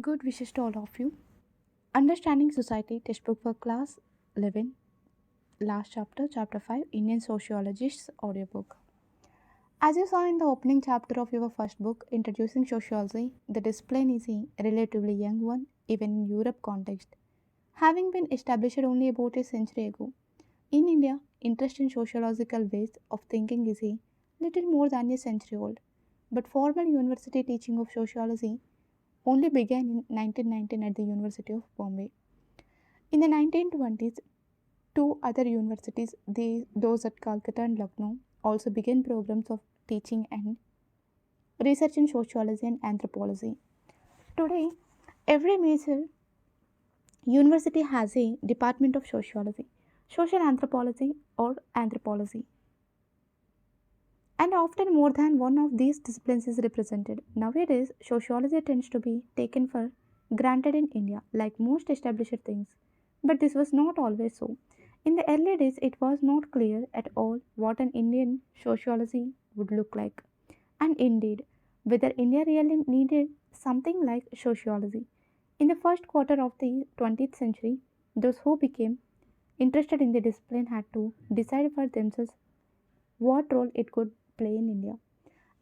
Good wishes to all of you. Understanding Society textbook for class 11, last chapter, chapter 5, Indian Sociologist's audiobook. As you saw in the opening chapter of your first book, Introducing Sociology, the discipline is a relatively young one, even in Europe context, having been established only about a century ago. In India, interest in sociological ways of thinking is a little more than a century old, but formal university teaching of sociology only began in 1919 at the University of Bombay. In the 1920s, two other universities, those at Calcutta and Lucknow, also began programs of teaching and research in sociology and anthropology. Today, every major university has a department of sociology, social anthropology, or anthropology, and often more than one of these disciplines is represented. Nowadays, sociology tends to be taken for granted in India, like most established things. But this was not always so. In the early days, it was not clear at all what an Indian sociology would look like, and indeed, whether India really needed something like sociology. In the first quarter of the 20th century, those who became interested in the discipline had to decide for themselves what role it could play in India.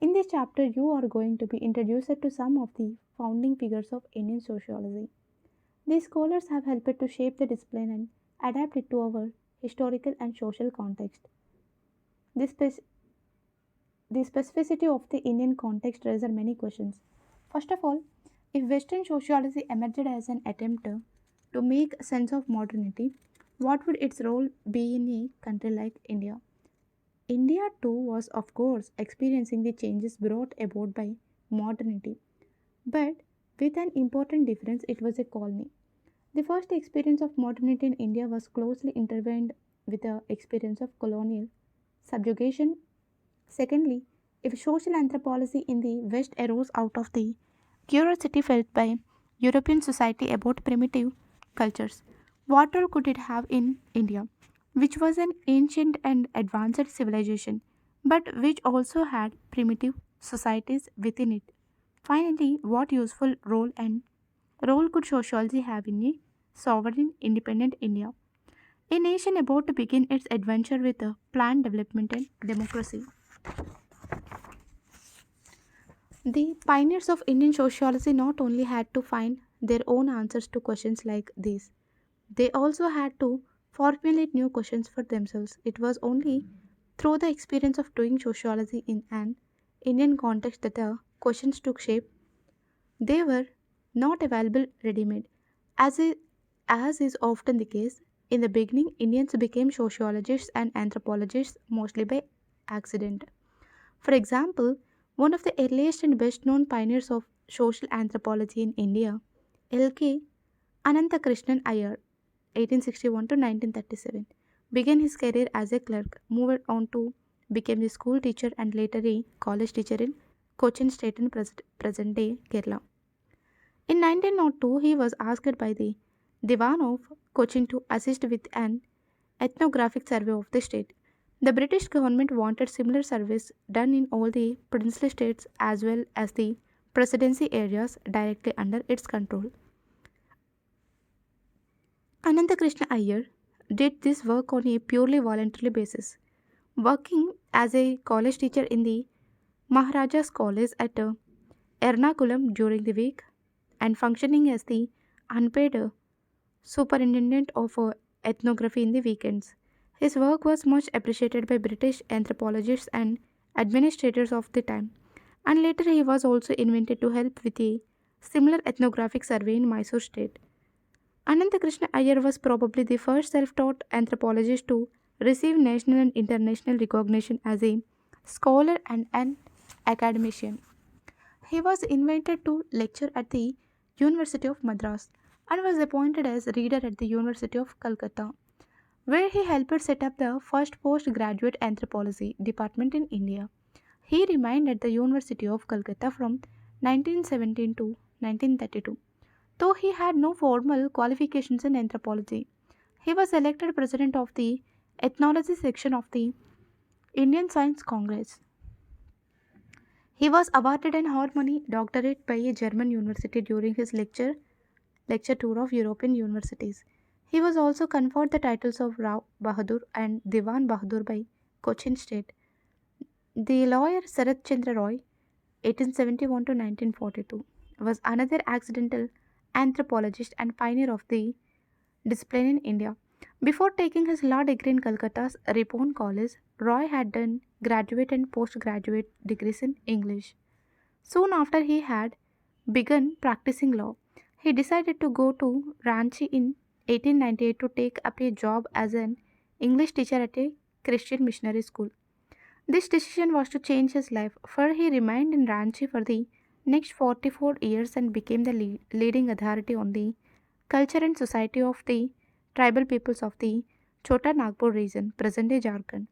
In this chapter, you are going to be introduced to some of the founding figures of Indian sociology. These scholars have helped to shape the discipline and adapt it to our historical and social context. The, spec- the specificity of the Indian context raises many questions. First of all, if Western sociology emerged as an attempt to make sense of modernity, what would its role be in a country like India? India too was, of course, experiencing the changes brought about by modernity, but with an important difference, it was a colony. The first experience of modernity in India was closely intertwined with the experience of colonial subjugation. Secondly, if social anthropology in the West arose out of the curiosity felt by European society about primitive cultures, what role could it have in India, which was an ancient and advanced civilization, but which also had primitive societies within it? Finally, what useful role could sociology have in a sovereign, independent India? A nation about to begin its adventure with a planned development and democracy. The pioneers of Indian sociology not only had to find their own answers to questions like these, they also had to formulate new questions for themselves. It was only through the experience of doing sociology in an Indian context that the questions took shape. They were not available ready made. As is often the case, in the beginning, Indians became sociologists and anthropologists mostly by accident. For example, one of the earliest and best known pioneers of social anthropology in India, L.K. Ananthakrishnan Iyer, 1861 to 1937, began his career as a clerk, moved on to become a school teacher and later a college teacher in Cochin State in present day Kerala. In 1902, he was asked by the Diwan of Cochin to assist with an ethnographic survey of the state. The British government wanted similar surveys done in all the princely states as well as the presidency areas directly under its control. Ananthakrishna Iyer did this work on a purely voluntary basis, working as a college teacher in the Maharaja's College at Ernakulam during the week and functioning as the unpaid superintendent of ethnography in the weekends. His work was much appreciated by British anthropologists and administrators of the time, and later he was also invited to help with a similar ethnographic survey in Mysore state. Ananthakrishna Iyer was probably the first self taught anthropologist to receive national and international recognition as a scholar and an academician. He was invited to lecture at the University of Madras and was appointed as reader at the University of Calcutta, where he helped set up the first postgraduate anthropology department in India. He remained at the University of Calcutta from 1917 to 1932. Though he had no formal qualifications in anthropology, he was elected president of the ethnology section of the Indian Science Congress. He was awarded an Harmony doctorate by a German university during his lecture tour of European universities. He was also conferred the titles of Rao Bahadur and Diwan Bahadur by Cochin State. The lawyer Sarath Chandra Roy, 1871 to 1942, was another accidental anthropologist and pioneer of the discipline in India. Before taking his law degree in Calcutta's Ripon College, Roy had done graduate and postgraduate degrees in English. Soon after he had begun practicing law, he decided to go to Ranchi in 1898 to take up a job as an English teacher at a Christian missionary school. This decision was to change his life, for he remained in Ranchi for the next 44 years and became the leading authority on the culture and society of the tribal peoples of the Chota Nagpur region, present day Jharkhand.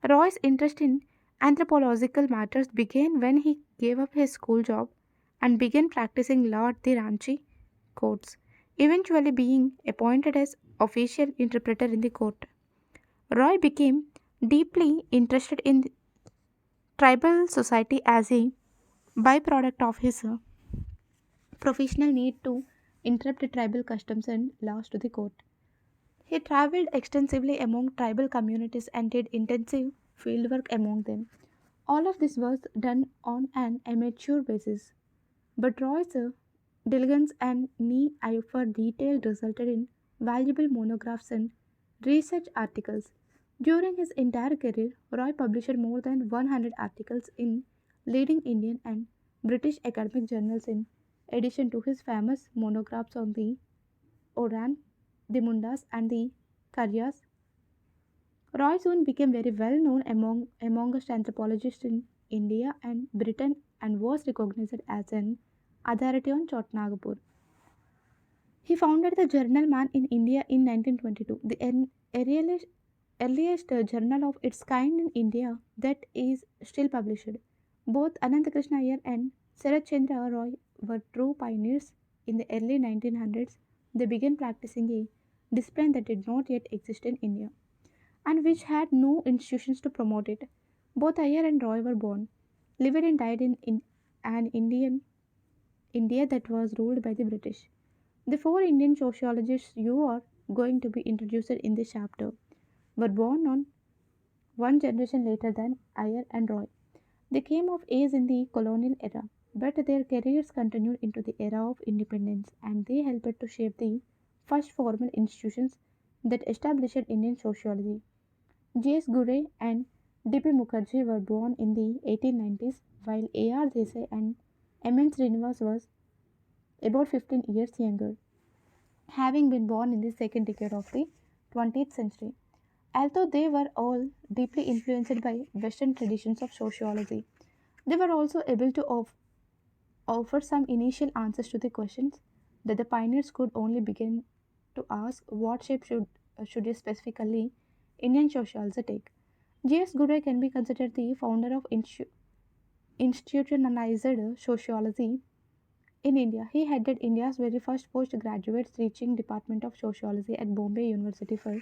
Roy's interest in anthropological matters began when he gave up his school job and began practicing law at the Ranchi courts, eventually being appointed as official interpreter in the court. Roy became deeply interested in tribal society as a byproduct of his professional need to interpret tribal customs and laws to the court. He traveled extensively among tribal communities and did intensive fieldwork among them. All of this was done on an amateur basis, but Roy's diligence and eye for detail resulted in valuable monographs and research articles. During his entire career, Roy published more than 100 articles in leading Indian and British academic journals in addition to his famous monographs on the Oran, the Mundas, and the Karyas. Roy soon became very well known amongst anthropologists in India and Britain and was recognized as an authority on Chotnagpur. He founded the Journal Man in India in 1922, the earliest journal of its kind in India that is still published. Both Anantakrishna Iyer and Sarath Chandra Roy were true pioneers in the early 1900s. They began practicing a discipline that did not yet exist in India and which had no institutions to promote it. Both Iyer and Roy were born, lived and died in an Indian India that was ruled by the British. The four Indian sociologists you are going to be introduced in this chapter were born on one generation later than Iyer and Roy. They came of age in the colonial era, but their careers continued into the era of independence and they helped to shape the first formal institutions that established Indian sociology. J.S. Gure and D.P. Mukherjee were born in the 1890s, while A.R. Desai and M.N. Srinivas was about 15 years younger, having been born in the second decade of the 20th century. Although they were all deeply influenced by Western traditions of sociology, they were also able to offer some initial answers to the questions that the pioneers could only begin to ask: what shape should a specifically Indian sociology take? J.S. Gure can be considered the founder of institutionalized sociology in India. He headed India's very first postgraduate teaching department of sociology at Bombay University for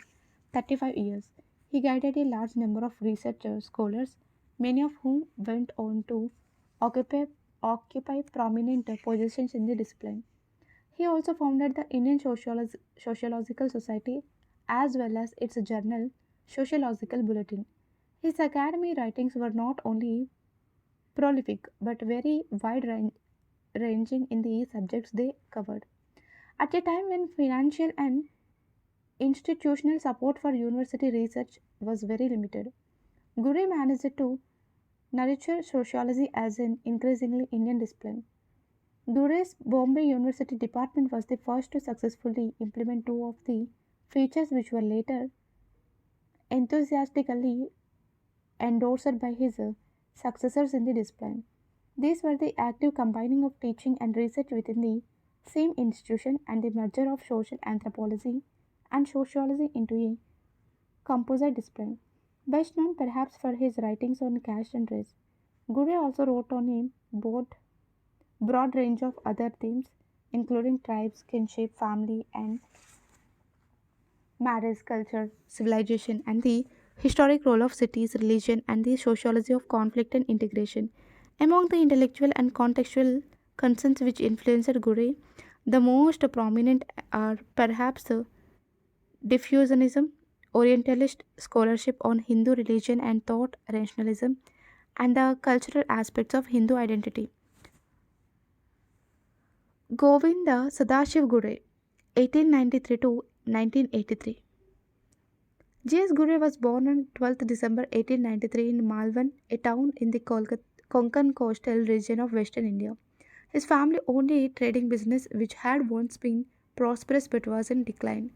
35 years. He guided a large number of research scholars, many of whom went on to occupy, occupy prominent positions in the discipline. He also founded the Indian Sociological Society as well as its journal, Sociological Bulletin. His academy writings were not only prolific but very ranging in the subjects they covered. At a time when financial and institutional support for university research was very limited, Gure managed to nurture sociology as an increasingly Indian discipline. Gure's Bombay University department was the first to successfully implement two of the features which were later enthusiastically endorsed by his successors in the discipline. These were the active combining of teaching and research within the same institution and the merger of social anthropology and sociology into a composite discipline. Best known perhaps for his writings on caste and race, Gure also wrote on a broad range of other themes, including tribes, kinship, family, and marriage, culture, civilization, and the historic role of cities, religion, and the sociology of conflict and integration. Among the intellectual and contextual concerns which influenced Gure, the most prominent are perhaps the diffusionism, Orientalist scholarship on Hindu religion and thought rationalism, and the cultural aspects of Hindu identity. Govinda Sadashiv Gure, 1893 to 1983. J.S. Gure was born on 12th December 1893 in Malvan, a town in the Konkan coastal region of western India. His family owned a trading business which had once been prosperous but was in decline.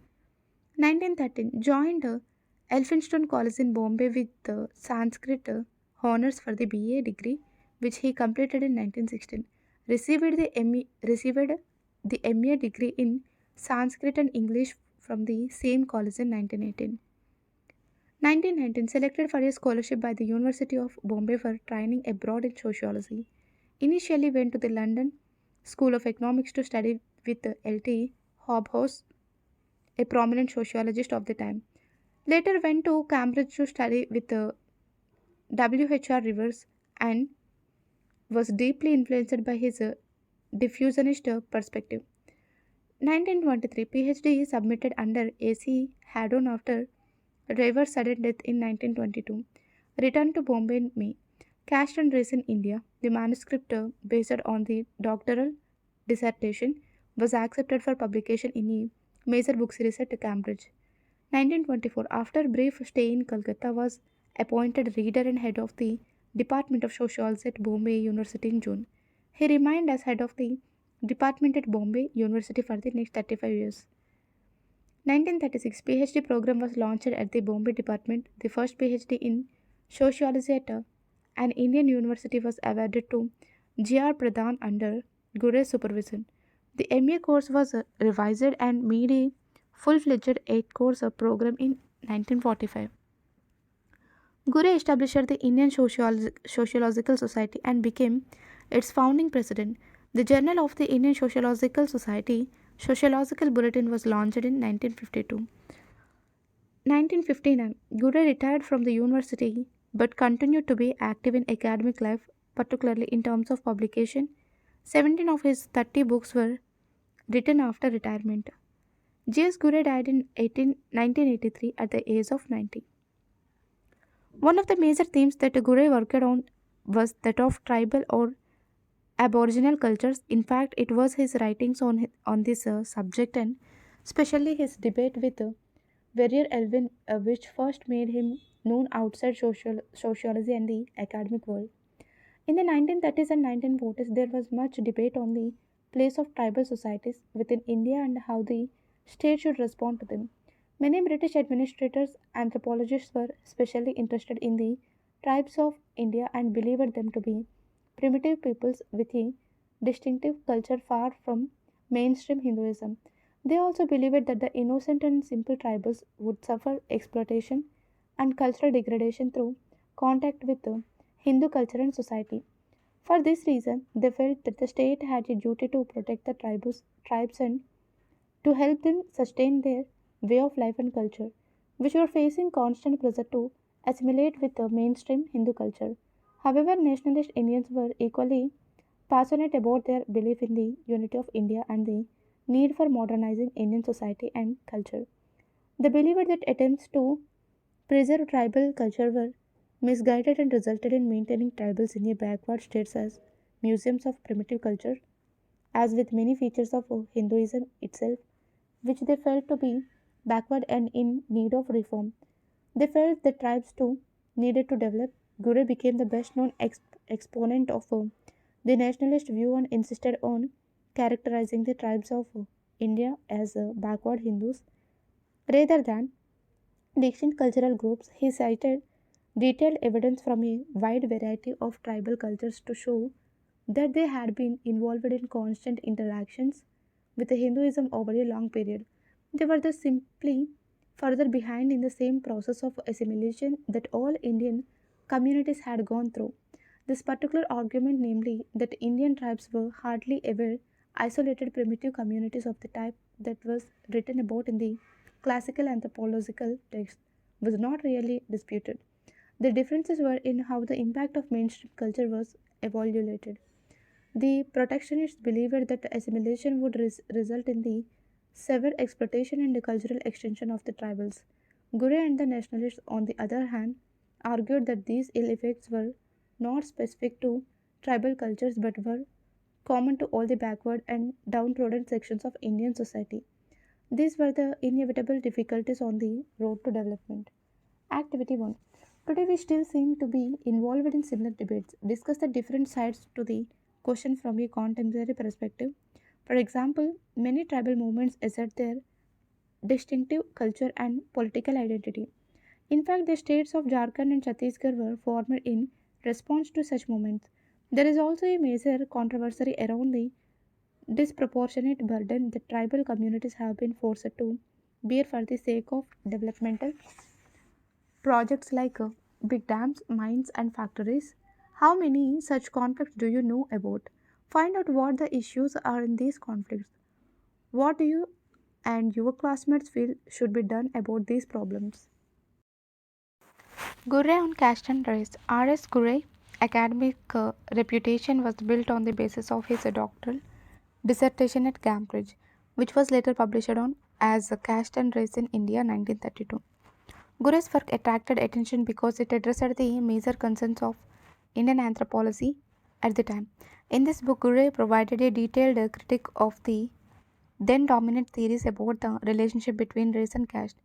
1913 joined Elphinstone College in Bombay with Sanskrit honors for the BA degree, which he completed in 1916. Received the MA degree in Sanskrit and English from the same college in 1918. 1919 selected for a scholarship by the University of Bombay for training abroad in sociology. Initially went to the London School of Economics to study with L.T. Hobhouse, a prominent sociologist of the time. Later went to Cambridge to study with W.H.R. Rivers and was deeply influenced by his diffusionist perspective. 1923 PhD submitted under A.C. Haddon after Rivers' sudden death in 1922. Returned to Bombay in May. Cast and raised in India, the manuscript based on the doctoral dissertation was accepted for publication in a major book series at Cambridge. 1924, after a brief stay in Calcutta, was appointed reader and head of the Department of Sociology at Bombay University in June. He remained as head of the department at Bombay University for the next 35 years. 1936 PhD program was launched at the Bombay department. The first PhD in sociology at an Indian university was awarded to G.R. Pradhan under Gure's supervision. The MA course was revised and made a full-fledged 8-course program in 1945. Gure established the Indian Sociological Society and became its founding president. The Journal of the Indian Sociological Society Sociological Bulletin was launched in 1952. 1959, Gure retired from the university but continued to be active in academic life, particularly in terms of publication. 17 of his 30 books were written after retirement. J.S. Gure died in 1983 at the age of 90. One of the major themes that Gure worked on was that of tribal or Aboriginal cultures. In fact, it was his writings on this subject and especially his debate with Verrier Elvin which first made him known outside sociology and the academic world. In the 1930s and 1940s, there was much debate on the place of tribal societies within India and how the state should respond to them. Many British administrators, anthropologists were especially interested in the tribes of India and believed them to be primitive peoples with a distinctive culture far from mainstream Hinduism. They also believed that the innocent and simple tribals would suffer exploitation and cultural degradation through contact with the Hindu culture and society. For this reason, they felt that the state had a duty to protect the tribes and to help them sustain their way of life and culture, which were facing constant pressure to assimilate with the mainstream Hindu culture. However, nationalist Indians were equally passionate about their belief in the unity of India and the need for modernizing Indian society and culture. They believed that attempts to preserve tribal culture were misguided and resulted in maintaining tribals in a backward states as museums of primitive culture, as with many features of Hinduism itself, which they felt to be backward and in need of reform. They felt the tribes too needed to develop. Gure became the best known exponent of the nationalist view and insisted on characterizing the tribes of India as backward Hindus rather than distinct cultural groups. He cited detailed evidence from a wide variety of tribal cultures to show that they had been involved in constant interactions with Hinduism over a long period. They were thus simply further behind in the same process of assimilation that all Indian communities had gone through. This particular argument, namely that Indian tribes were hardly ever isolated primitive communities of the type that was written about in the classical anthropological text, was not really disputed. The differences were in how the impact of mainstream culture was evaluated. The protectionists believed that assimilation would result in the severe exploitation and the cultural extension of the tribals. Gure and the nationalists, on the other hand, argued that these ill effects were not specific to tribal cultures but were common to all the backward and downtrodden sections of Indian society. These were the inevitable difficulties on the road to development. Activity 1. Today we still seem to be involved in similar debates. Discuss the different sides to the question from a contemporary perspective. For example, many tribal movements assert their distinctive culture and political identity. In fact, the states of Jharkhand and Chhattisgarh were formed in response to such movements. There is also a major controversy around the disproportionate burden that tribal communities have been forced to bear for the sake of developmental projects like big dams, mines, and factories. How many such conflicts do you know about? Find out what the issues are in these conflicts. What do you and your classmates feel should be done about these problems? Gurre on caste and race. R.S. Gurre academic reputation was built on the basis of his doctoral dissertation at Cambridge, which was later published on as Caste and Race in India 1932. Gurre's work attracted attention because it addressed the major concerns of Indian anthropology at the time. In this book, Gurre provided a detailed critique of the then dominant theories about the relationship between race and caste.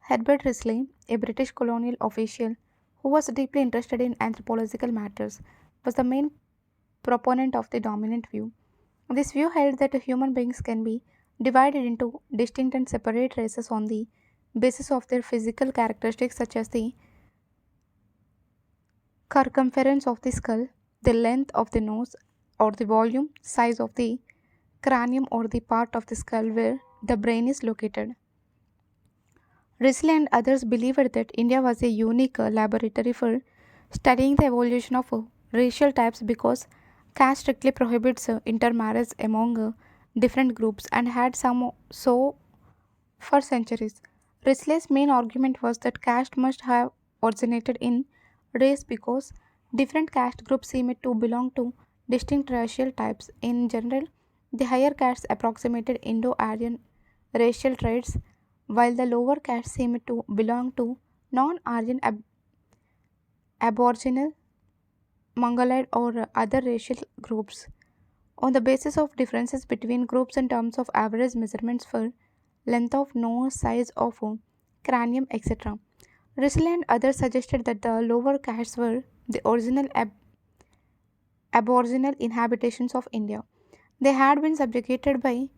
Herbert Risley, a British colonial official who was deeply interested in anthropological matters, was the main proponent of the dominant view. This view held that human beings can be divided into distinct and separate races on the basis of their physical characteristics, such as the circumference of the skull, the length of the nose, or the volume, size of the cranium, or the part of the skull where the brain is located. Risley and others believed that India was a unique laboratory for studying the evolution of racial types because caste strictly prohibits intermarriage among different groups and had some so for centuries. Risley's main argument was that caste must have originated in race because different caste groups seemed to belong to distinct racial types. In general, the higher castes approximated Indo Aryan racial traits, while the lower castes seemed to belong to non Aryan Aboriginal, Mongoloid, or other racial groups. On the basis of differences between groups in terms of average measurements for length of nose, size of cranium, etc. Risley and others suggested that the lower castes were the original aboriginal inhabitations of India. They had been subjugated by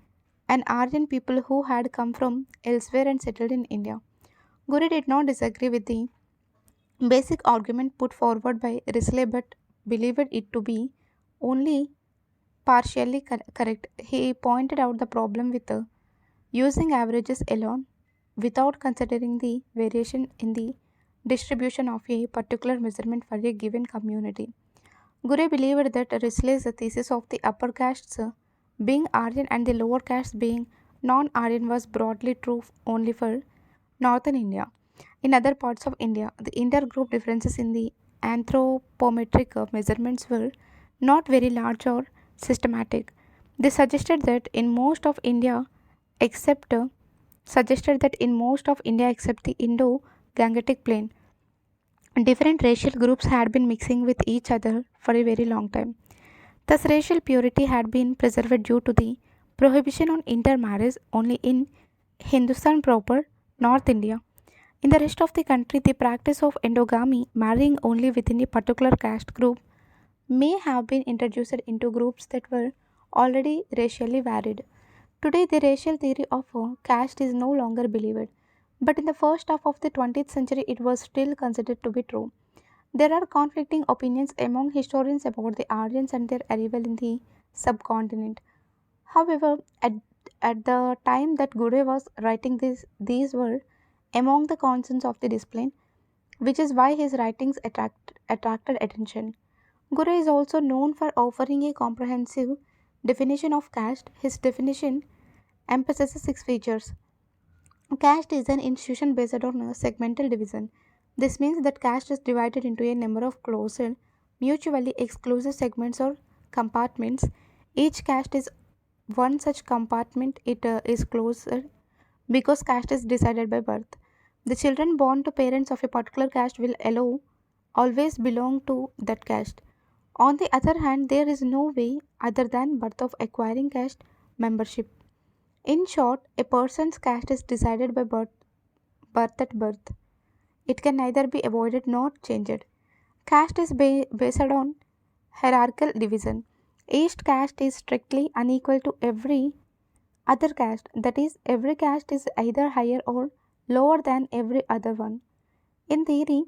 an Aryan people who had come from elsewhere and settled in India. Guri did not disagree with the basic argument put forward by Risley but believed it to be only partially correct. He pointed out the problem with using averages alone without considering the variation in the distribution of a particular measurement for a given community. Gure believed that Risley's thesis of the upper castes being Aryan and the lower castes being non Aryan was broadly true only for northern India. In other parts of India, the intergroup differences in the anthropometric measurements were not very large or systematic. They except suggested that in most of India except the Indo-Gangetic plain, different racial groups had been mixing with each other for a very long time. Thus, racial purity had been preserved due to the prohibition on intermarriage only in Hindustan proper, North India. In the rest of the country, the practice of endogamy, marrying only within a particular caste group, may have been introduced into groups that were already racially varied. Today, the racial theory of caste is no longer believed, but in the first half of the 20th century, it was still considered to be true. There are conflicting opinions among historians about the Aryans and their arrival in the subcontinent. However, at the time that Gure was writing this, these were among the concerns of the discipline, which is why his writings attracted attention. Gure is also known for offering a comprehensive definition of caste. His definition emphasizes six features. Caste is an institution based on a segmental division. This means that caste is divided into a number of closed, mutually exclusive segments or compartments. Each caste is one such compartment. It is closer because caste is decided by birth. The children born to parents of a particular caste will allow always belong to that caste. On the other hand, there is no way other than birth of acquiring caste membership. In short, a person's caste is decided by birth at birth. It can neither be avoided nor changed. Caste is based on hierarchical division. Each caste is strictly unequal to every other caste, that is, every caste is either higher or lower than every other one. In theory,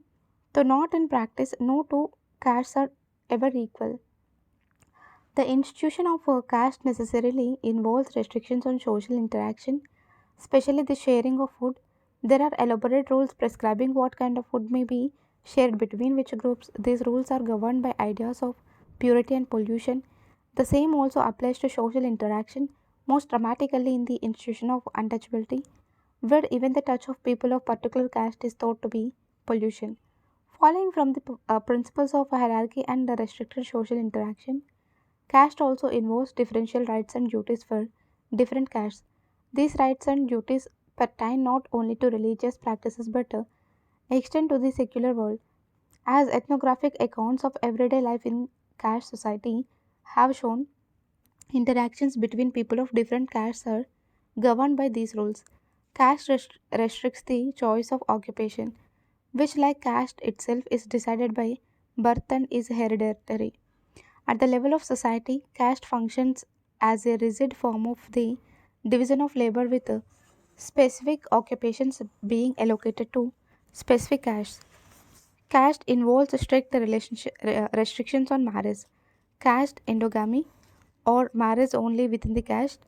though not in practice, no two castes are ever equal. The institution of a caste necessarily involves restrictions on social interaction, especially the sharing of food. There are elaborate rules prescribing what kind of food may be shared between which groups. These rules are governed by ideas of purity and pollution. The same also applies to social interaction, most dramatically in the institution of untouchability, where even the touch of people of particular caste is thought to be pollution. Following from the principles of hierarchy and the restricted social interaction, caste also involves differential rights and duties for different castes. These rights and duties pertain not only to religious practices but extend to the secular world, as ethnographic accounts of everyday life in caste society have shown. Interactions between people of different castes are governed by these rules. Caste restricts the choice of occupation, which, like caste itself, is decided by birth and is hereditary. At the level of society, caste functions as a rigid form of the division of labor with specific occupations being allocated to specific castes. Caste involves strict restrictions on marriage. Caste endogamy, or marriage only within the caste,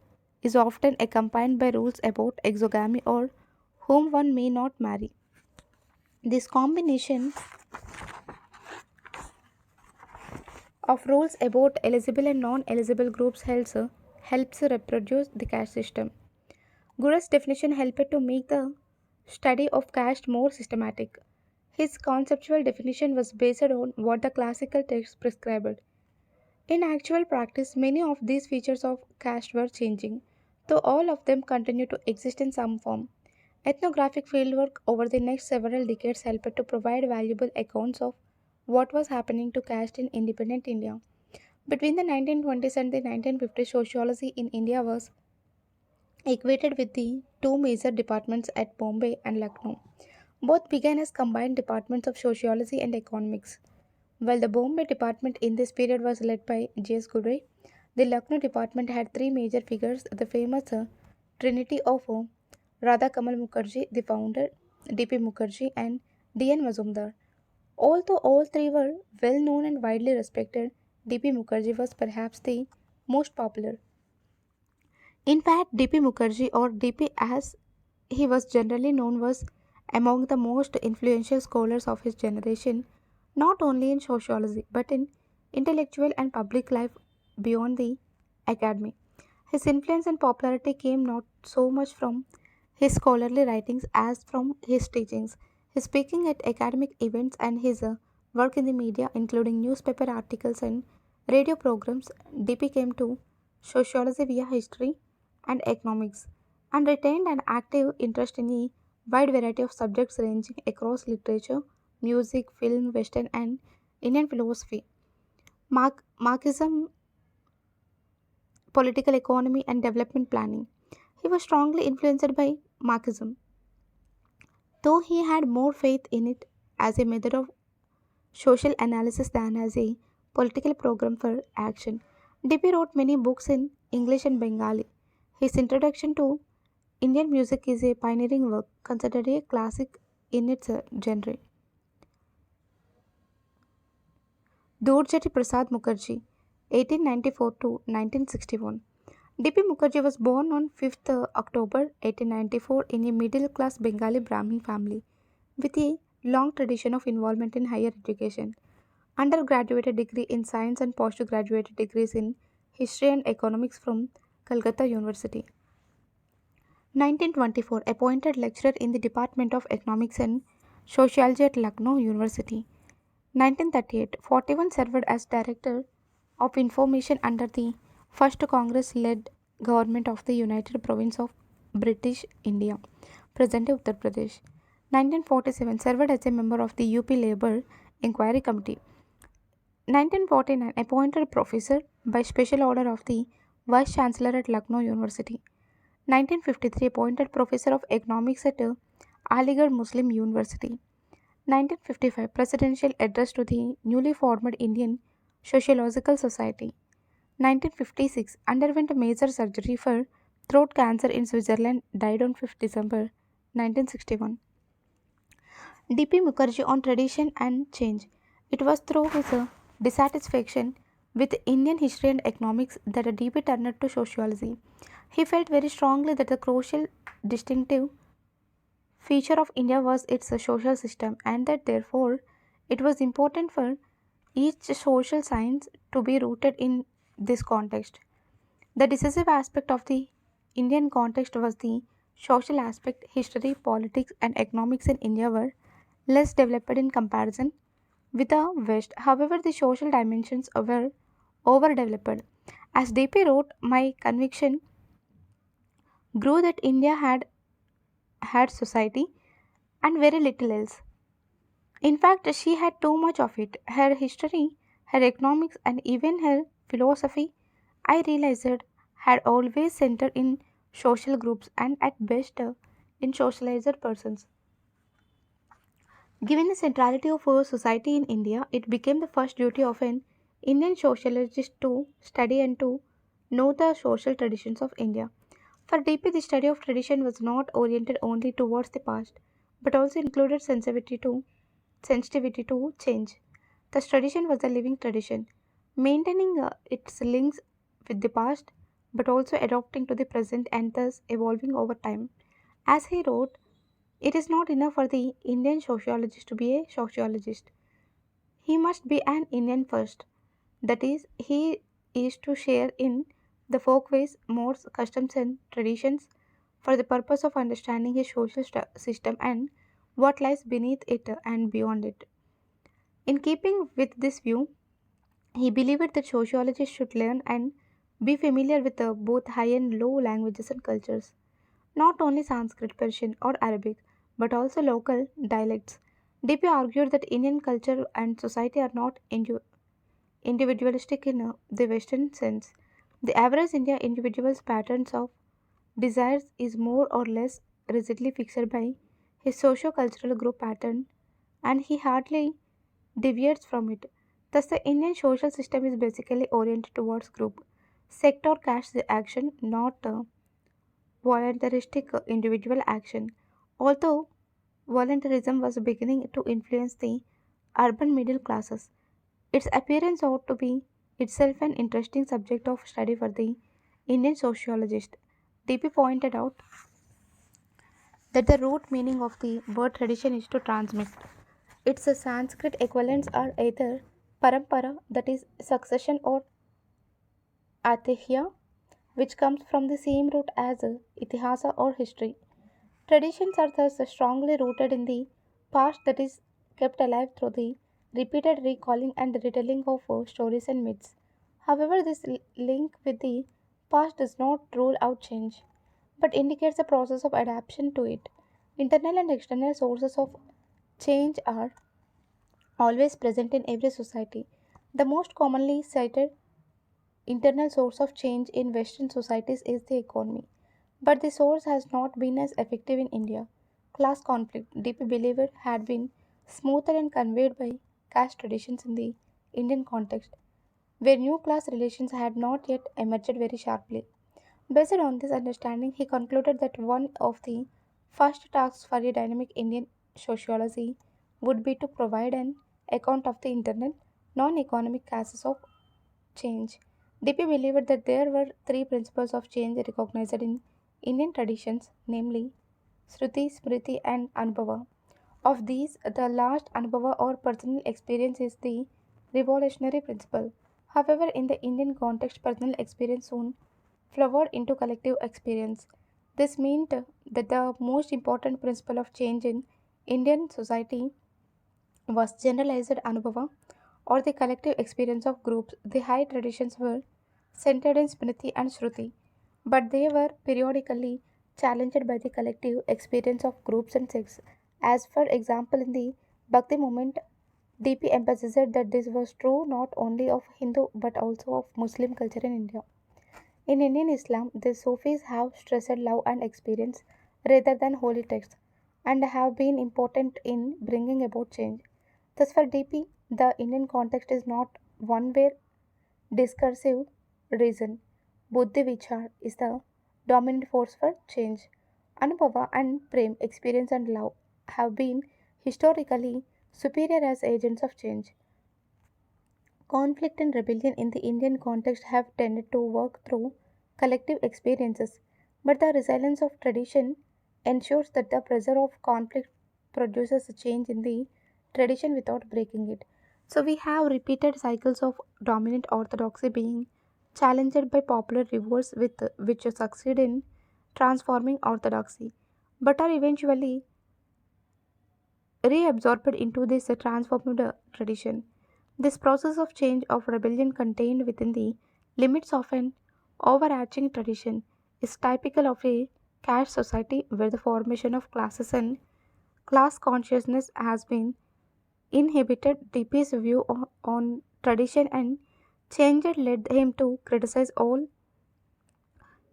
is often accompanied by rules about exogamy or whom one may not marry. This combination of rules about eligible and non eligible groups helps reproduce the caste system. Guru's definition helped to make the study of caste more systematic. His conceptual definition was based on what the classical texts prescribed. In actual practice, many of these features of caste were changing, though all of them continue to exist in some form. Ethnographic fieldwork over the next several decades helped to provide valuable accounts of what was happening to caste in independent India. Between the 1920s and the 1950s, sociology in India was equated with the two major departments at Bombay and Lucknow. Both began as combined departments of sociology and economics. While the Bombay department in this period was led by J.S. Gurre, the Lucknow department had three major figures: the famous trinity of Radha Kamal Mukherjee, the founder, D.P. Mukherjee, and D.N. Mazumdar. Although all three were well known and widely respected, D.P. Mukherjee was perhaps the most popular. In fact, D.P. Mukherjee, or D.P. as he was generally known, was among the most influential scholars of his generation, not only in sociology but in intellectual and public life beyond the academy. His influence and popularity came not so much from his scholarly writings as from his teachings, his speaking at academic events, and his work in the media, including newspaper articles and radio programs. DP came to sociology via history and economics and retained an active interest in a wide variety of subjects ranging across literature, music, film, Western, and Indian philosophy, Marxism, political economy, and development planning. He was strongly influenced by Marxism, though he had more faith in it as a method of social analysis than as a political program for action. DP wrote many books in English and Bengali. His introduction to Indian music is a pioneering work, considered a classic in its genre. Durjati Prasad Mukherjee, 1894 to 1961. D.P. Mukherjee was born on 5th October 1894 in a middle class Bengali Brahmin family with a long tradition of involvement in higher education. Undergraduate degree in science and postgraduate degrees in history and economics from Calcutta University. 1924, appointed lecturer in the Department of Economics and Sociology at Lucknow University. 1938, 41 served as Director of Information under the First Congress-led government of the United Province of British India, present-day Uttar Pradesh. 1947, served as a member of the UP Labour Inquiry Committee. 1949, appointed professor by special order of the Vice Chancellor at Lucknow University. 1953, appointed professor of economics at Aligarh Muslim University. 1955, presidential address to the newly formed Indian Sociological Society. 1956, underwent major surgery for throat cancer in Switzerland, died on 5th December 1961. D.P. Mukherjee on tradition and change. It was through his dissatisfaction with Indian history and economics that D.P. turned to sociology. He felt very strongly that the crucial distinctive feature of India was its social system, and that therefore it was important for each social science to be rooted in this context. The decisive aspect of the Indian context was the social aspect. History, politics, and economics in India were less developed in comparison with the West. However, the social dimensions were overdeveloped. As DP wrote, my conviction grew that India had society and very little else. In fact, she had too much of it. Her history, her economics, and even her philosophy, I realized, had always centered in social groups and at best in socialized persons. Given the centrality of our society in India, it became the first duty of an Indian sociologist to study and to know the social traditions of India. For DP, the study of tradition was not oriented only towards the past, but also included sensitivity to change. The tradition was a living tradition, maintaining its links with the past, but also adapting to the present and thus evolving over time. As he wrote, it is not enough for the Indian sociologist to be a sociologist. He must be an Indian first. That is, he is to share in the folkways, modes, customs, and traditions for the purpose of understanding his social system and what lies beneath it and beyond it. In keeping with this view, he believed that sociologists should learn and be familiar with both high and low languages and cultures, not only Sanskrit, Persian, or Arabic, but also local dialects. DP argued that Indian culture and society are not individualistic in the Western sense. The average Indian individual's patterns of desires is more or less rigidly fixed by his socio-cultural group pattern, and he hardly deviates from it. Thus, the Indian social system is basically oriented towards group, sect or caste action, not voluntaristic individual action. Although voluntarism was beginning to influence the urban middle classes, its appearance ought to be itself an interesting subject of study for the Indian sociologist. DP pointed out that the root meaning of the word tradition is to transmit. Its Sanskrit equivalents are either parampara, that is succession, or atihya, which comes from the same root as itihasa or history. Traditions are thus strongly rooted in the past, that is kept alive through the repeated recalling and retelling of stories and myths. However, this link with the past does not rule out change, but indicates a process of adaptation to it. Internal and external sources of change are always present in every society. The most commonly cited internal source of change in Western societies is the economy, but the source has not been as effective in India. Class conflict, deeply believed, had been smoothed and conveyed by caste traditions in the Indian context, where new class relations had not yet emerged very sharply. Based on this understanding, he concluded that one of the first tasks for a dynamic Indian sociology would be to provide an account of the internal, non economic causes of change. DP believed that there were three principles of change recognized in Indian traditions, namely Sruti, Smriti, and Anubhava. Of these, the last Anubhava or personal experience is the revolutionary principle. However, in the Indian context, personal experience soon flowered into collective experience. This meant that the most important principle of change in Indian society was generalized Anubhava or the collective experience of groups. The high traditions were centered in Smriti and Shruti, but they were periodically challenged by the collective experience of groups and sects. As for example, in the Bhakti movement, DP emphasized that this was true not only of Hindu but also of Muslim culture in India. In Indian Islam, the Sufis have stressed love and experience rather than holy texts and have been important in bringing about change. Thus, for DP, the Indian context is not one where discursive reason, Buddhi Vichar, is the dominant force for change. Anubhava and Prem, experience and love, have been historically superior as agents of change. Conflict and rebellion in the Indian context have tended to work through collective experiences, but the resilience of tradition ensures that the pressure of conflict produces a change in the tradition without breaking it. So, we have repeated cycles of dominant orthodoxy being challenged by popular revolts with which succeed in transforming orthodoxy, but are eventually reabsorbed into this transformed tradition. This process of change of rebellion contained within the limits of an overarching tradition is typical of a caste society where the formation of classes and class consciousness has been inhibited. DP's view on tradition and change led him to criticize all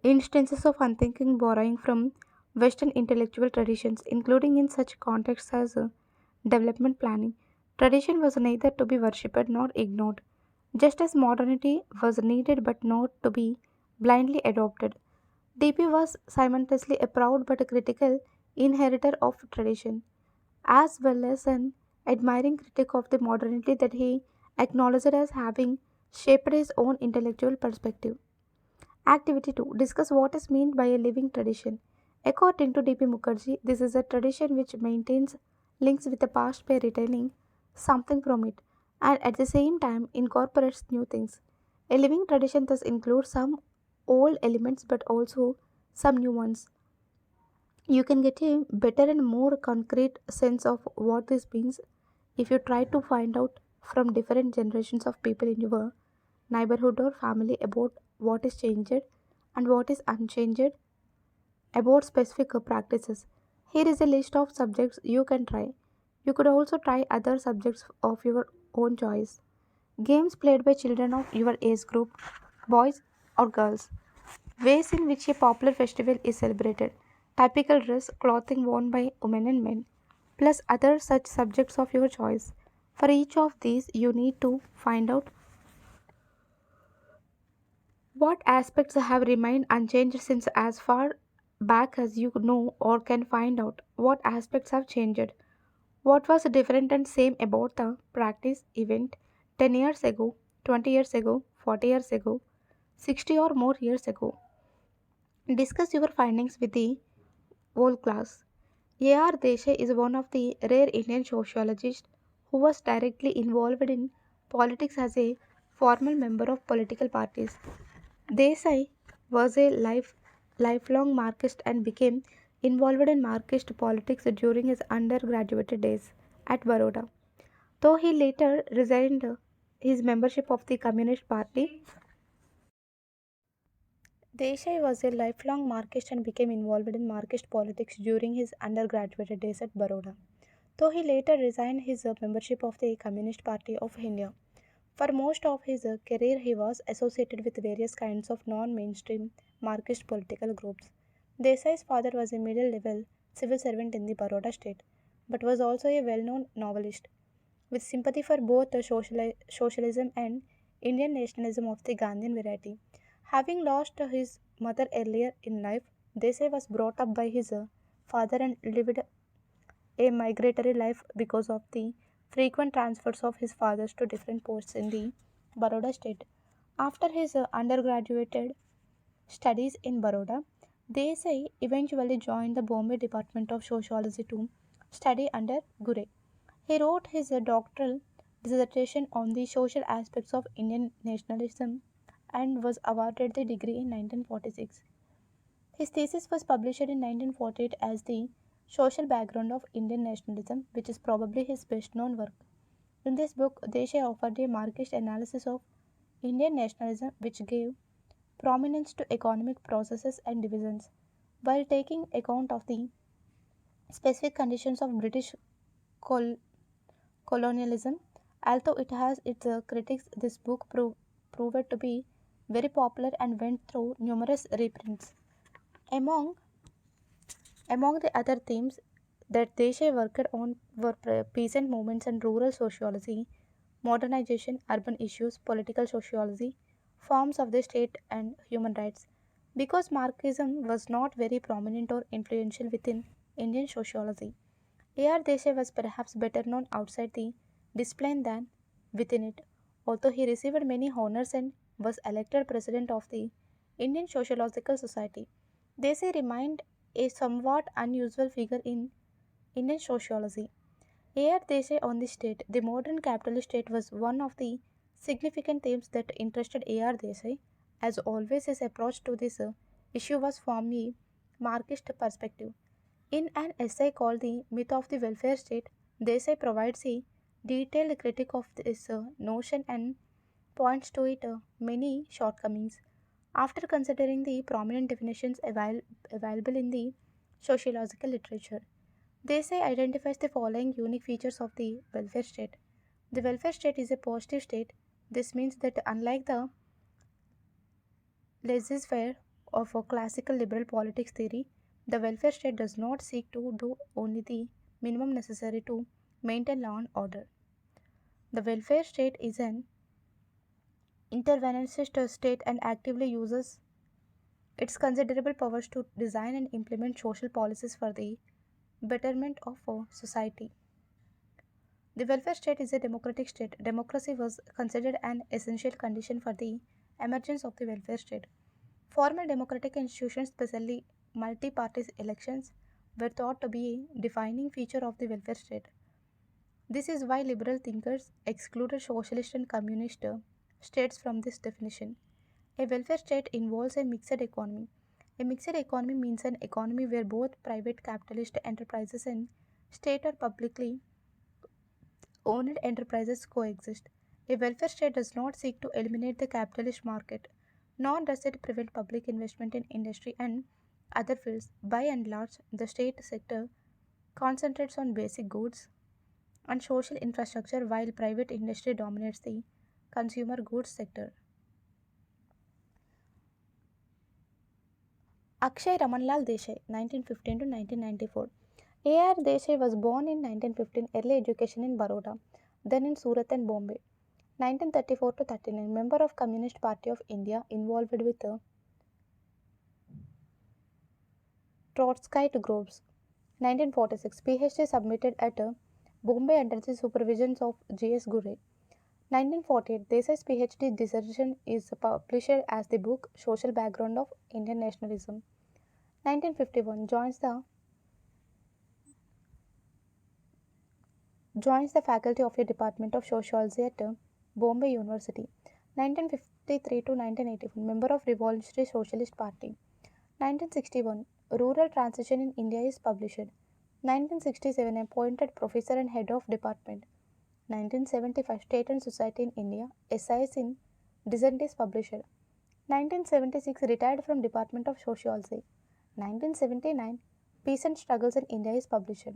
instances of unthinking borrowing from Western intellectual traditions, including in such contexts as development planning. Tradition was neither to be worshipped nor ignored, just as modernity was needed but not to be blindly adopted. DP was simultaneously a proud but a critical inheritor of tradition, as well as an admiring critic of the modernity that he acknowledged as having shaped his own intellectual perspective. Activity 2. Discuss what is meant by a living tradition. According to D.P. Mukherjee, this is a tradition which maintains links with the past by retaining something from it and at the same time incorporates new things. A living tradition thus includes some old elements but also some new ones. You can get a better and more concrete sense of what this means if you try to find out from different generations of people in your neighborhood or family about what is changed and what is unchanged about specific practices. Here is a list of subjects you can try. You could also try other subjects of your own choice. Games played by children of your age group, boys or girls. Ways in which a popular festival is celebrated. Typical dress, clothing worn by women and men, plus other such subjects of your choice. For each of these, you need to find out what aspects have remained unchanged since as far back as you know or can find out what aspects have changed. What was different and same about the practice event 10 years ago, 20 years ago, 40 years ago, 60 or more years ago? Discuss your findings with the whole class. A.R. Desai is one of the rare Indian sociologists who was directly involved in politics as a formal member of political parties. Desai was a lifelong Marxist and became involved in Marxist politics during his undergraduate days at Baroda. Though he later resigned his membership of the Communist Party, Desai was a lifelong Marxist and became involved in Marxist politics during his undergraduate days at Baroda. Though he later resigned his membership of the Communist Party of India. For most of his career, he was associated with various kinds of non mainstream Marxist political groups. Desai's father was a middle level civil servant in the Baroda state, but was also a well known novelist, with sympathy for both the socialism and Indian nationalism of the Gandhian variety. Having lost his mother earlier in life, Desai was brought up by his father and lived a migratory life because of the frequent transfers of his fathers to different posts in the Baroda state. After his undergraduate studies in Baroda, Desai eventually joined the Bombay Department of Sociology to study under Gure. He wrote his doctoral dissertation on the social aspects of Indian nationalism and was awarded the degree in 1946. His thesis was published in 1948 as the Social Background of Indian Nationalism, which is probably his best known work. In this book, Desai offered a Marxist analysis of Indian nationalism, which gave prominence to economic processes and divisions, while taking account of the specific conditions of British col- colonialism. Although it has its critics, this book proved to be very popular and went through numerous reprints. Among Among the other themes that Desai worked on were peasant movements and rural sociology, modernization, urban issues, political sociology, forms of the state, and human rights. Because Marxism was not very prominent or influential within Indian sociology, A.R. Desai was perhaps better known outside the discipline than within it. Although he received many honors and was elected president of the Indian Sociological Society, Desai remained a somewhat unusual figure in Indian sociology. A.R. Desai on the state, the modern capitalist state, was one of the significant themes that interested A.R. Desai. As always, his approach to this issue was from a Marxist perspective. In an essay called The Myth of the Welfare State, Desai provides a detailed critique of this notion and points to its many shortcomings. After considering the prominent definitions available in the sociological literature, Desai identifies the following unique features of the welfare state. The welfare state is a positive state. This means that unlike the laissez-faire of a classical liberal politics theory, the welfare state does not seek to do only the minimum necessary to maintain law and order. The welfare state is an interventionist state and actively uses its considerable powers to design and implement social policies for the betterment of society. The welfare state is a democratic state. Democracy was considered an essential condition for the emergence of the welfare state. Formal democratic institutions, especially multi party elections, were thought to be a defining feature of the welfare state. This is why liberal thinkers excluded socialist and communist states from this definition. A welfare state involves a mixed economy. A mixed economy means an economy where both private capitalist enterprises and state or publicly owned enterprises coexist. A welfare state does not seek to eliminate the capitalist market, nor does it prevent public investment in industry and other fields. By and large, the state sector concentrates on basic goods and social infrastructure while private industry dominates the consumer goods sector. Akshay Ramanlal Desai, 1915 to 1994. A.R. Desai was born in 1915, early education in Baroda, then in Surat and Bombay. 1934 to 39, member of Communist Party of India, involved with the Trotskyite groups. 1946, PhD submitted at Bombay under the supervision of G.S. Gure. 1948, Desai's PhD dissertation is published as the book Social Background of Indian Nationalism. 1951, joins the faculty of the Department of Sociology at Bombay University. 1953 to 1981, member of Revolutionary Socialist Party. 1961, Rural Transition in India is published. 1967, appointed professor and head of department. 1975, State and Society in India, SIS in Dissent is published. 1976, retired from Department of Sociology. 1979, Peace and Struggles in India is published.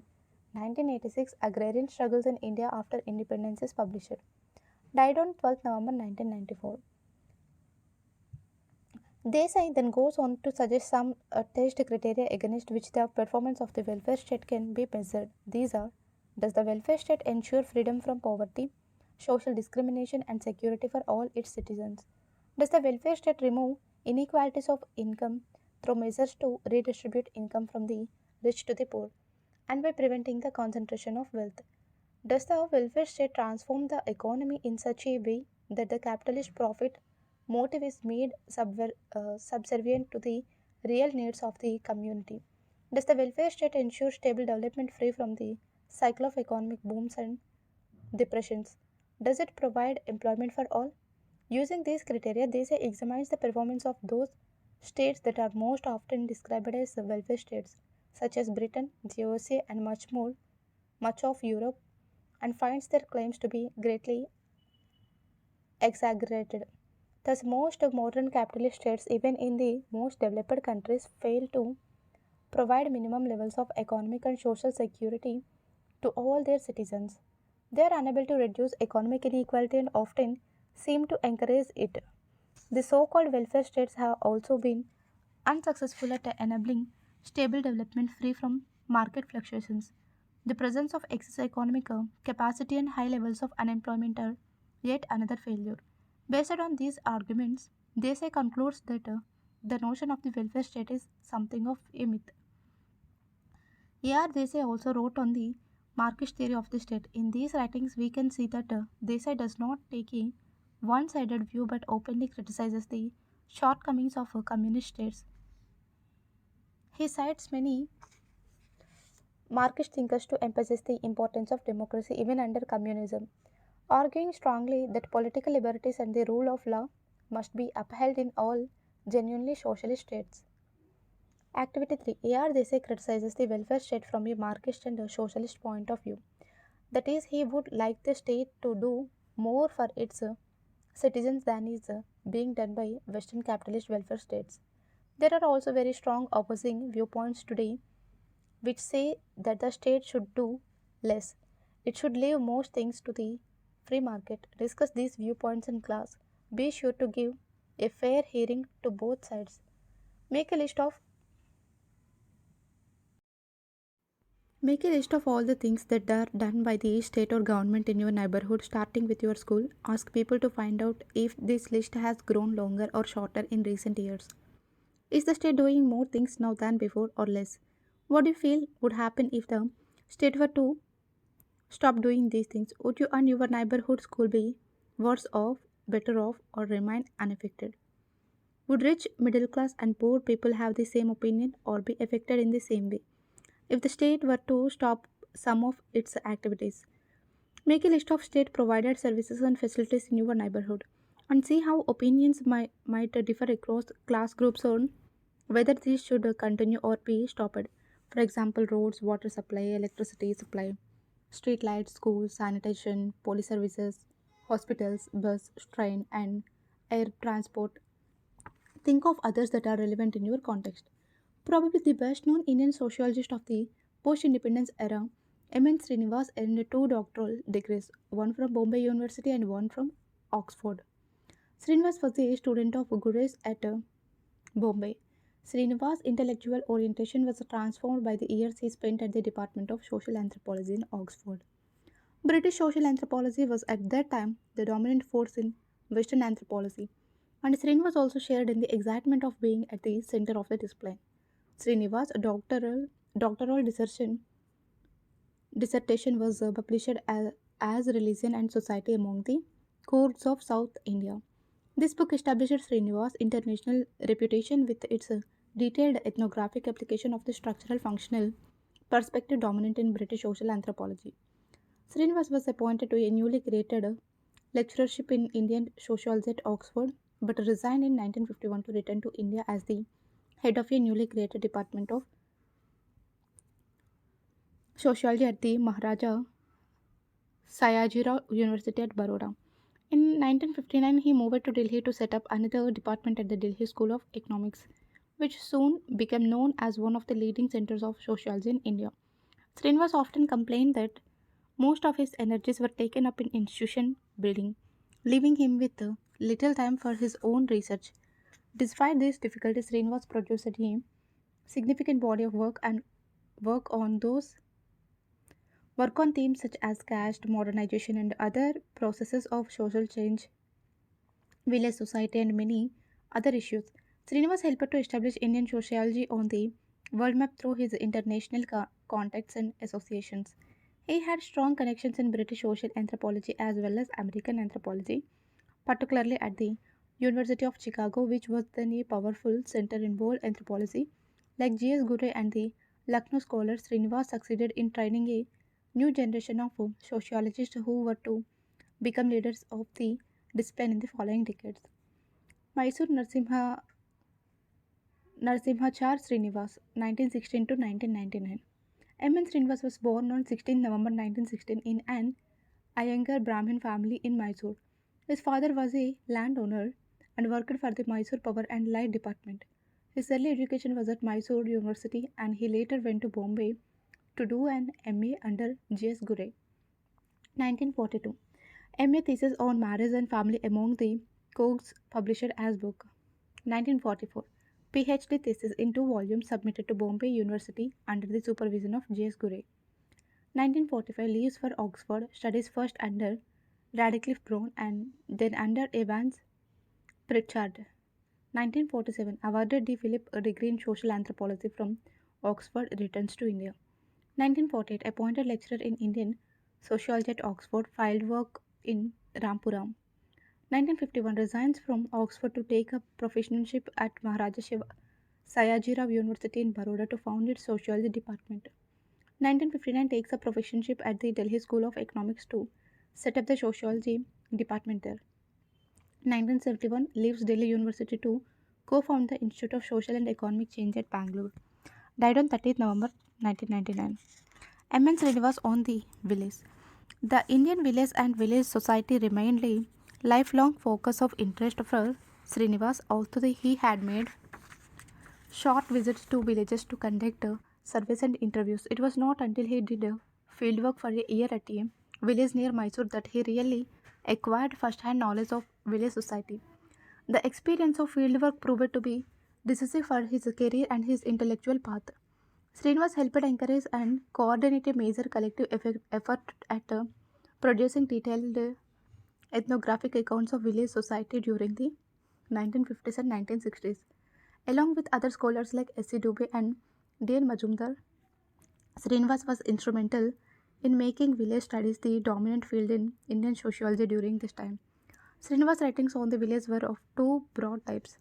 1986, Agrarian Struggles in India After Independence is published. Died on 12th November 1994. Desai then goes on to suggest some test criteria against which the performance of the welfare state can be measured. These are: does the welfare state ensure freedom from poverty, social discrimination, and security for all its citizens? Does the welfare state remove inequalities of income through measures to redistribute income from the rich to the poor and by preventing the concentration of wealth? Does the welfare state transform the economy in such a way that the capitalist profit motive is made subservient to the real needs of the community? Does the welfare state ensure stable development free from the cycle of economic booms and depressions? Does it provide employment for all? Using these criteria, they say examines the performance of those states that are most often described as welfare states, such as Britain, the USA, and much of Europe, and finds their claims to be greatly exaggerated. Thus, most of modern capitalist states, even in the most developed countries, fail to provide minimum levels of economic and social security to all their citizens. They are unable to reduce economic inequality and often seem to encourage it. The so called welfare states have also been unsuccessful at enabling stable development free from market fluctuations. The presence of excess economic capacity and high levels of unemployment are yet another failure. Based on these arguments, Desai concludes that the notion of the welfare state is something of a myth. A.R. Desai also wrote on the Marxist theory of the state. In these writings, we can see that Desai does not take a one sided view but openly criticizes the shortcomings of communist states. He cites many Marxist thinkers to emphasize the importance of democracy even under communism, arguing strongly that political liberties and the rule of law must be upheld in all genuinely socialist states. Activity 3. A.R. Desai criticizes the welfare state from a Marxist and a socialist point of view. That is, he would like the state to do more for its citizens than is being done by Western capitalist welfare states. There are also very strong opposing viewpoints today which say that the state should do less. It should leave most things to the free market. Discuss these viewpoints in class. Be sure to give a fair hearing to both sides. Make a list of Make a list of all the things that are done by the state or government in your neighborhood starting with your school. Ask people to find out if this list has grown longer or shorter in recent years. Is the state doing more things now than before or less? What do you feel would happen if the state were to stop doing these things? Would you and your neighborhood school be worse off, better off, or remain unaffected? Would rich, middle class, and poor people have the same opinion or be affected in the same way? If the state were to stop some of its activities, make a list of state provided services and facilities in your neighborhood and see how opinions might differ across class groups on whether these should continue or be stopped. For example, roads, water supply, electricity supply, street lights, schools, sanitation, police services, hospitals, bus, train, and air transport. Think of others that are relevant in your context. Probably the best known Indian sociologist of the post independence era, M.N. Srinivas earned two doctoral degrees, one from Bombay University and one from Oxford. Srinivas was a student of Gurus at Bombay. Srinivas' intellectual orientation was transformed by the years he spent at the Department of Social Anthropology in Oxford. British social anthropology was at that time the dominant force in Western anthropology, and Srinivas also shared in the excitement of being at the center of the discipline. Srinivas' doctoral dissertation was published as Religion and Society Among the Kurds of South India. This book established Srinivas' international reputation with its detailed ethnographic application of the structural functional perspective dominant in British social anthropology. Srinivas was appointed to a newly created lecturership in Indian sociology at Oxford, but resigned in 1951 to return to India as the head of a newly created department of sociology at the Maharaja Sayajirao University at Baroda. In 1959, he moved to Delhi to set up another department at the Delhi School of Economics, which soon became known as one of the leading centers of sociology in India. Srinivas often complained that most of his energies were taken up in institution building, leaving him with little time for his own research. Despite these difficulties, Srinivas produced a significant body of work and work on themes such as caste, modernization, and other processes of social change, village society, and many other issues. Srinivas helped to establish Indian sociology on the world map through his international contacts and associations. He had strong connections in British social anthropology as well as American anthropology, particularly at the University of Chicago, which was then a powerful center in world anthropology. Like G.S. Gure and the Lucknow scholars, Srinivas succeeded in training a new generation of sociologists who were to become leaders of the discipline in the following decades. Mysore Narasimha Narsimhachar Srinivas, 1916 to 1999. M.N. Srinivas was born on 16 November 1916 in an Iyengar Brahmin family in Mysore. His father was a landowner and worked for the Mysore Power and Light Department. His early education was at Mysore University and he later went to Bombay to do an MA under J.S. Gure. 1942. MA thesis on marriage and family among the Cogs published as book. 1944. PhD thesis in two volumes submitted to Bombay University under the supervision of J.S. Gure. 1945 leaves for Oxford, studies first under Radcliffe Brown and then under Evans Pritchard. 1947 awarded the Philip a degree in social anthropology from Oxford, returns to India. 1948 appointed lecturer in Indian sociology at Oxford, field work in Rampuram. 1951 resigns from Oxford to take up professorship at Maharaja Sayajirao University in Baroda to found its sociology department. 1959 takes up professorship at the Delhi School of Economics to set up the sociology department there. 1971 leaves Delhi University to co-found the Institute of Social and Economic Change at Bangalore. Died on 30th November 1999. M.N. Srinivas on the village. The Indian village and village society remained a lifelong focus of interest for Srinivas, although he had made short visits to villages to conduct surveys and interviews. It was not until he did fieldwork for a year at a village near Mysore that he really acquired first-hand knowledge of village society. The experience of fieldwork proved to be decisive for his career and his intellectual path. Srinivas helped encourage and coordinate a major collective effort at producing detailed ethnographic accounts of village society during the 1950s and 1960s. Along with other scholars like S.C. Dubey and D.N. Majumdar, Srinivas was instrumental in making village studies the dominant field in Indian sociology during this time. Srinivas' writings on the village were of two broad types.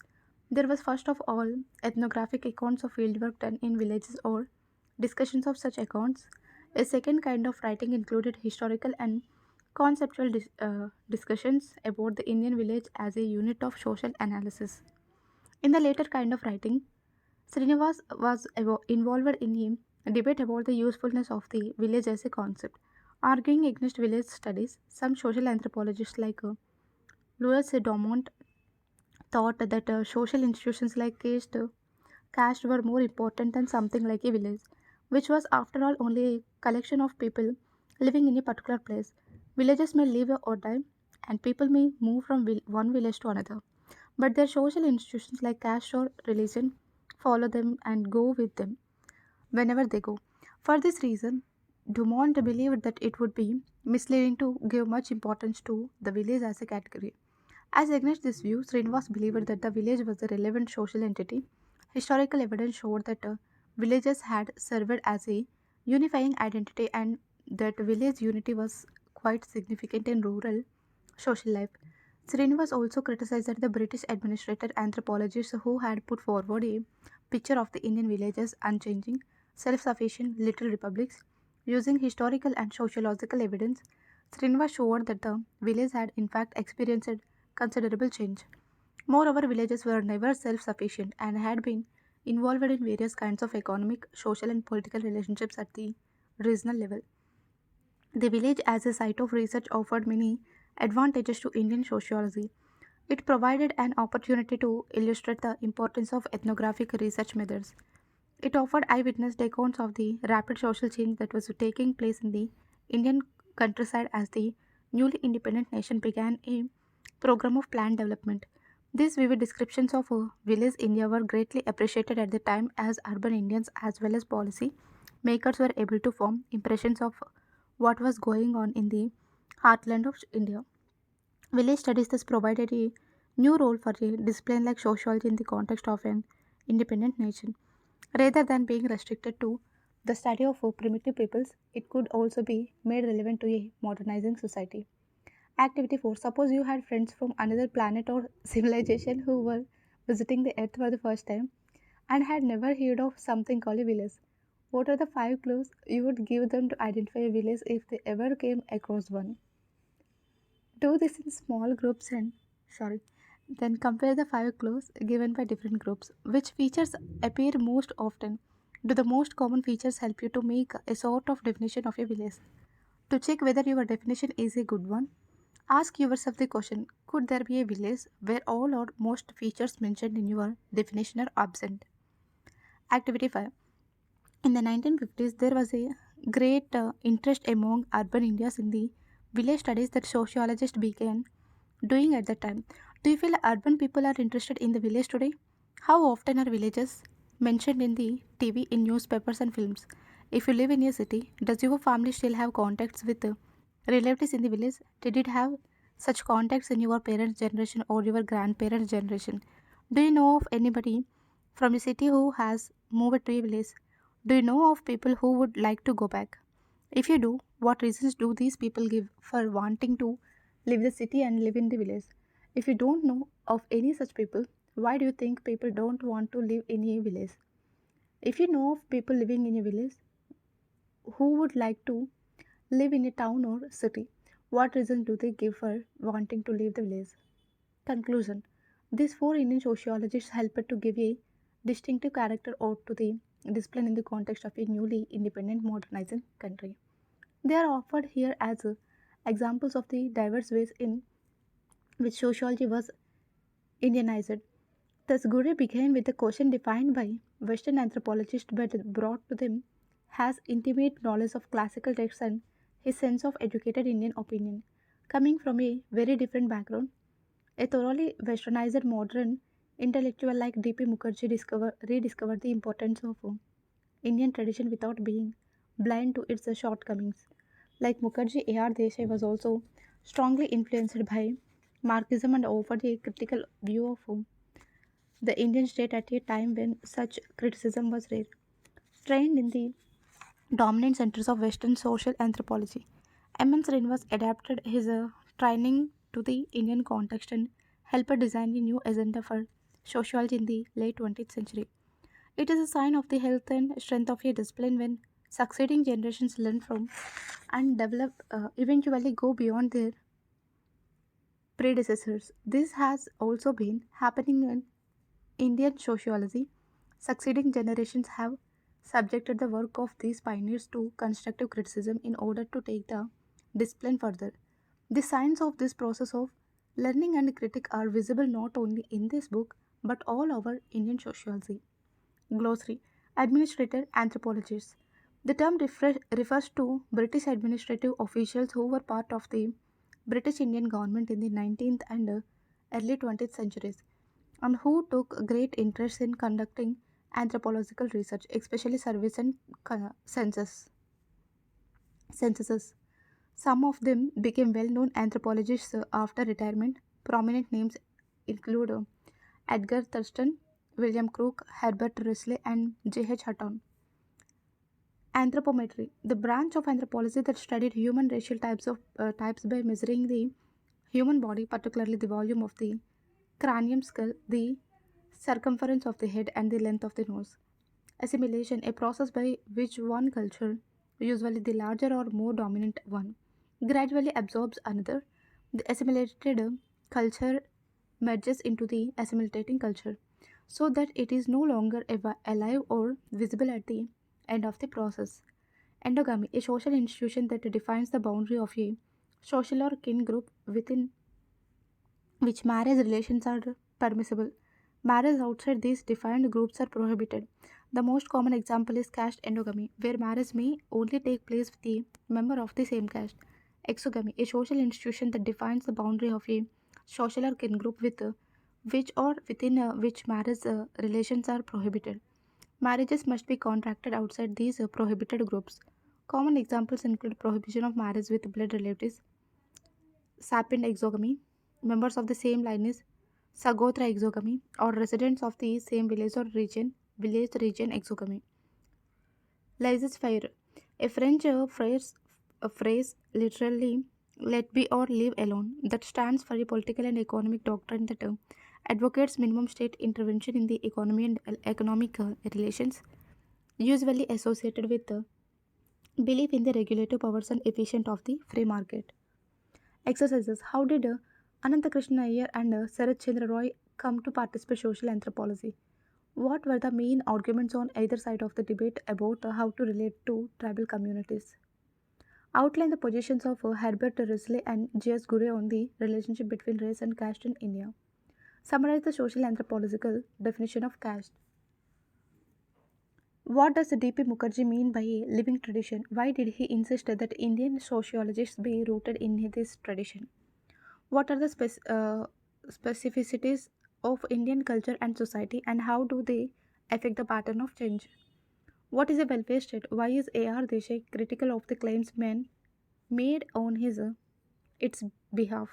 There was first of all ethnographic accounts of fieldwork done in villages or discussions of such accounts. A second kind of writing included historical and conceptual discussions about the Indian village as a unit of social analysis. In the later kind of writing, Srinivas was involved in a debate about the usefulness of the village as a concept. Arguing against village studies, some social anthropologists like Louis Dumont thought that social institutions like caste were more important than something like a village, which was after all only a collection of people living in a particular place. Villages may live or die, and people may move from one village to another, but their social institutions like caste or religion follow them and go with them whenever they go. For this reason, Dumont believed that it would be misleading to give much importance to the village as a category. As against this view, Srinivas believed that the village was a relevant social entity. Historical evidence showed that villages had served as a unifying identity and that village unity was quite significant in rural social life. Srinivas also criticized that the British administrator anthropologists who had put forward a picture of the Indian villages unchanging, self sufficient little republics. Using historical and sociological evidence, Srinivas showed that the village had in fact experienced considerable change. Moreover, villages were never self sufficient and had been involved in various kinds of economic, social, and political relationships at the regional level. The village as a site of research offered many advantages to Indian sociology. It provided an opportunity to illustrate the importance of ethnographic research methods. It offered eyewitness accounts of the rapid social change that was taking place in the Indian countryside as the newly independent nation began a program of planned development. These vivid descriptions of village India were greatly appreciated at the time as urban Indians as well as policy makers were able to form impressions of what was going on in the heartland of India. Village studies thus provided a new role for a discipline like sociology in the context of an independent nation. Rather than being restricted to the study of primitive peoples, it could also be made relevant to a modernizing society. Activity 4. Suppose you had friends from another planet or civilization who were visiting the earth for the first time and had never heard of something called a village. What are the 5 clues you would give them to identify a village if they ever came across one? Do this in small groups and sorry Then compare the five clues given by different groups. Which features appear most often? Do the most common features help you to make a sort of definition of a village? To check whether your definition is a good one, ask yourself the question: could there be a village where all or most features mentioned in your definition are absent? Activity 5. In the 1950s, there was a great interest among urban Indians in the village studies that sociologists began doing at that time. Do you feel urban people are interested in the village today? How often are villages mentioned in the TV, in newspapers, and films? If you live in a city, does your family still have contacts with relatives in the village? Did it have such contacts in your parents' generation or your grandparents' generation? Do you know of anybody from a city who has moved to a village? Do you know of people who would like to go back? If you do, what reasons do these people give for wanting to leave the city and live in the village? If you don't know of any such people, why do you think people don't want to live in a village? If you know of people living in a village who would like to live in a town or city, what reasons do they give for wanting to leave the village? Conclusion. These four Indian sociologists helped to give a distinctive character out to the discipline in the context of a newly independent modernizing country. They are offered here as examples of the diverse ways in which sociology was Indianized. Thus, Gurre began with a question defined by Western anthropologists but brought to them has intimate knowledge of classical texts and his sense of educated Indian opinion. Coming from a very different background, a thoroughly westernized modern intellectual like D.P. Mukherjee rediscovered the importance of Indian tradition without being blind to its shortcomings. Like Mukherjee, A.R. Desai was also strongly influenced by Marxism and offered a critical view of the Indian state at a time when such criticism was rare. Trained in the dominant centers of Western social anthropology, M.N. Srinivas adapted his training to the Indian context and helped design a new agenda for sociology in the late 20th century. It is a sign of the health and strength of a discipline when succeeding generations learn from and develop, eventually go beyond their predecessors. This has also been happening in Indian sociology. Succeeding generations have subjected the work of these pioneers to constructive criticism in order to take the discipline further. The signs of this process of learning and critique are visible not only in this book but all over Indian sociology. Glossary. Administrator anthropologists. The term refers to British administrative officials who were part of the British Indian government in the 19th and early 20th centuries and who took great interest in conducting anthropological research, especially surveys and censuses. Some of them became well known anthropologists after retirement. Prominent names include Edgar Thurston, William Crook, Herbert Risley, and J.H. Hutton. Anthropometry, the branch of anthropology that studied human racial types by measuring the human body, particularly the volume of the cranium skull, the circumference of the head, and the length of the nose. Assimilation, a process by which one culture, usually the larger or more dominant one, gradually absorbs another. The assimilated culture merges into the assimilating culture so that it is no longer alive or visible at the end of the process. Endogamy, a social institution that defines the boundary of a social or kin group within which marriage relations are permissible. Marriage outside these defined groups are prohibited. The most common example is caste endogamy, where marriage may only take place with a member of the same caste. Exogamy, a social institution that defines the boundary of a social or kin group with which or within which marriage relations are prohibited. Marriages must be contracted outside these prohibited groups. Common examples include prohibition of marriage with blood relatives, sapient exogamy, members of the same lineage, Sagotra exogamy, or residents of the same village or region, village region exogamy. Laissez-faire, a French phrase literally let be or leave alone, that stands for a political and economic doctrine that advocates minimum state intervention in the economy and economic relations, usually associated with belief in the regulative powers and efficient of the free market. Exercises. How did Ananthakrishnan Iyer and Sarath Chandra Roy come to participate social anthropology. What were the main arguments on either side of the debate about how to relate to tribal communities? Outline the positions of Herbert Risley and J.S. Gure on the relationship between race and caste in India. Summarize the social anthropological definition of caste. What does D.P. Mukherjee mean by a living tradition? Why did he insist that Indian sociologists be rooted in this tradition? What are the specificities of Indian culture and society, and how do they affect the pattern of change? What is a welfare state? Why is A.R. Desai critical of the claims men made on its behalf?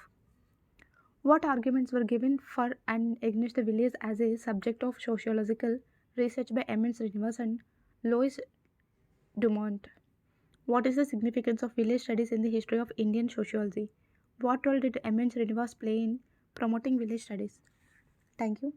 What arguments were given for and against the village as a subject of sociological research by M. N. Srinivas and Louis Dumont? What is the significance of village studies in the history of Indian sociology? What role did M. N. Srinivas play in promoting village studies? Thank you.